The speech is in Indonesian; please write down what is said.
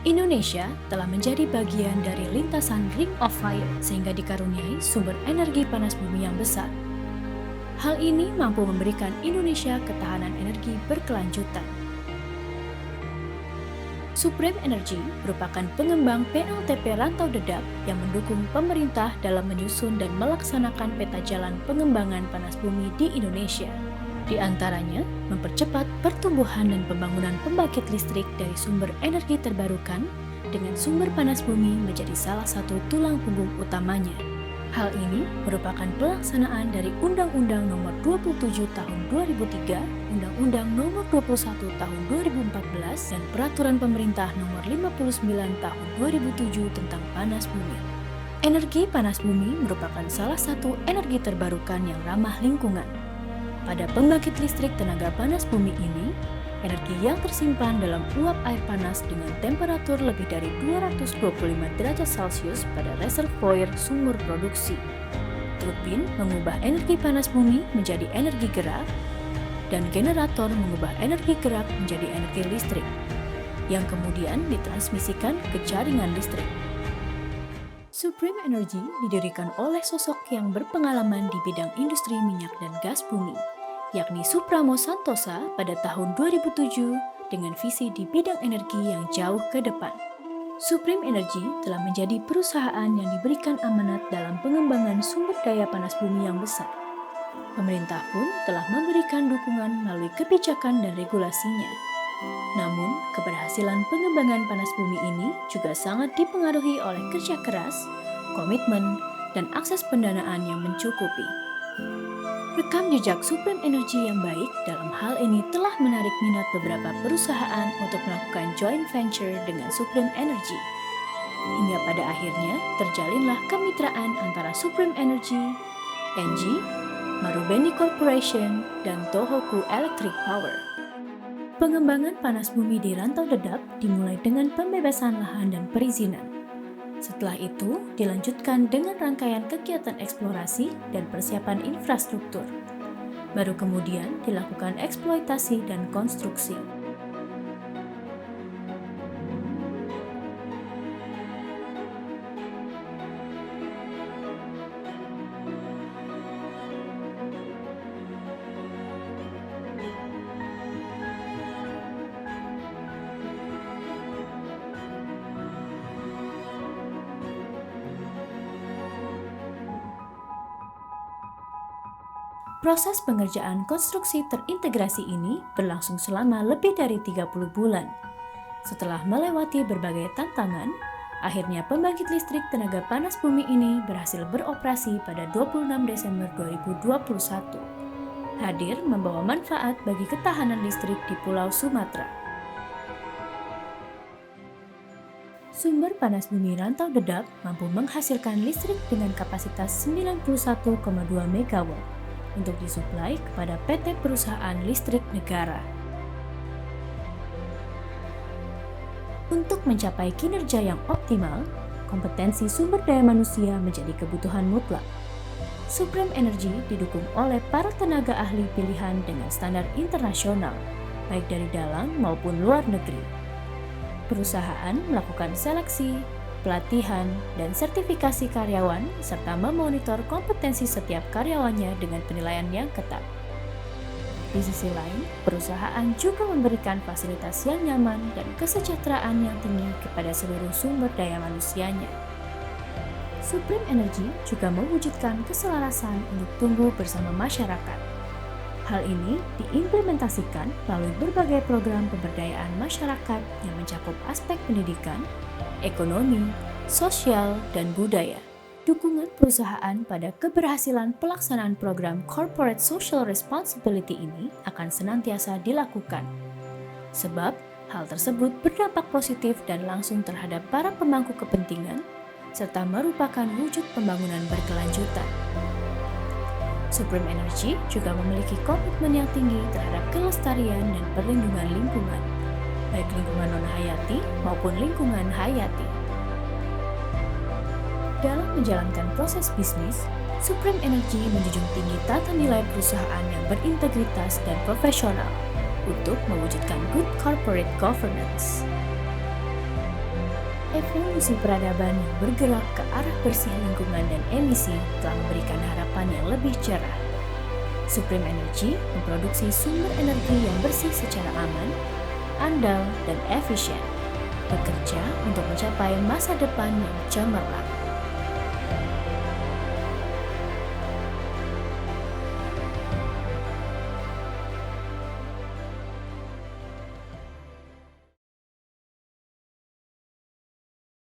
Indonesia telah menjadi bagian dari lintasan Ring of Fire sehingga dikaruniai sumber energi panas bumi yang besar. Hal ini mampu memberikan Indonesia ketahanan energi berkelanjutan. Supreme Energy merupakan pengembang PLTP rantau dedap yang mendukung pemerintah dalam menyusun dan melaksanakan peta jalan pengembangan panas bumi di Indonesia. Di antaranya, mempercepat pertumbuhan dan pembangunan pembangkit listrik dari sumber energi terbarukan dengan sumber panas bumi menjadi salah satu tulang punggung utamanya. Hal ini merupakan pelaksanaan dari Undang-Undang Nomor 27 Tahun 2003, Undang-Undang Nomor 21 Tahun 2014, dan Peraturan Pemerintah Nomor 59 Tahun 2007 tentang panas bumi. Energi panas bumi merupakan salah satu energi terbarukan yang ramah lingkungan. Pada pembangkit listrik tenaga panas bumi ini, energi yang tersimpan dalam uap air panas dengan temperatur lebih dari 225 derajat Celcius pada reservoir sumur produksi. Turbin mengubah energi panas bumi menjadi energi gerak, dan generator mengubah energi gerak menjadi energi listrik, yang kemudian ditransmisikan ke jaringan listrik. Supreme Energy didirikan oleh sosok yang berpengalaman di bidang industri minyak dan gas bumi, yakni Supramo Santosa pada tahun 2007 dengan visi di bidang energi yang jauh ke depan. Supreme Energy telah menjadi perusahaan yang diberikan amanat dalam pengembangan sumber daya panas bumi yang besar. Pemerintah pun telah memberikan dukungan melalui kebijakan dan regulasinya. Namun, keberhasilan pengembangan panas bumi ini juga sangat dipengaruhi oleh kerja keras, komitmen, dan akses pendanaan yang mencukupi. Rekam jejak Supreme Energy yang baik dalam hal ini telah menarik minat beberapa perusahaan untuk melakukan joint venture dengan Supreme Energy. Hingga pada akhirnya terjalinlah kemitraan antara Supreme Energy, ENGIE, Marubeni Corporation, dan Tohoku Electric Power. Pengembangan panas bumi di rantau dedap dimulai dengan pembebasan lahan dan perizinan. Setelah itu, dilanjutkan dengan rangkaian kegiatan eksplorasi dan persiapan infrastruktur. Baru kemudian dilakukan eksploitasi dan konstruksi. Proses pengerjaan konstruksi terintegrasi ini berlangsung selama lebih dari 30 bulan. Setelah melewati berbagai tantangan, akhirnya pembangkit listrik tenaga panas bumi ini berhasil beroperasi pada 26 Desember 2021. Hadir membawa manfaat bagi ketahanan listrik di Pulau Sumatera. Sumber panas bumi rantau dedap mampu menghasilkan listrik dengan kapasitas 91,2 MW. Untuk disuplai kepada PT Perusahaan Listrik Negara. Untuk mencapai kinerja yang optimal, kompetensi sumber daya manusia menjadi kebutuhan mutlak. Supreme Energy didukung oleh para tenaga ahli pilihan dengan standar internasional, baik dari dalam maupun luar negeri. Perusahaan melakukan seleksi, pelatihan, dan sertifikasi karyawan, serta memonitor kompetensi setiap karyawannya dengan penilaian yang ketat. Di sisi lain, perusahaan juga memberikan fasilitas yang nyaman dan kesejahteraan yang tinggi kepada seluruh sumber daya manusianya. Supreme Energy juga mewujudkan keselarasan untuk tumbuh bersama masyarakat. Hal ini diimplementasikan melalui berbagai program pemberdayaan masyarakat yang mencakup aspek pendidikan, ekonomi, sosial, dan budaya. Dukungan perusahaan pada keberhasilan pelaksanaan program Corporate Social Responsibility ini akan senantiasa dilakukan. Sebab, hal tersebut berdampak positif dan langsung terhadap para pemangku kepentingan, serta merupakan wujud pembangunan berkelanjutan. Supreme Energy juga memiliki komitmen yang tinggi terhadap kelestarian dan perlindungan lingkungan, baik lingkungan non-hayati maupun lingkungan hayati. Dalam menjalankan proses bisnis, Supreme Energy menjunjung tinggi tata nilai perusahaan yang berintegritas dan profesional untuk mewujudkan good corporate governance. Evolusi peradaban yang bergerak ke arah bersih lingkungan dan emisi telah memberikan harapan yang lebih cerah. Supreme Energy memproduksi sumber energi yang bersih secara aman, andal, dan efisien, bekerja untuk mencapai masa depan yang cemerlang.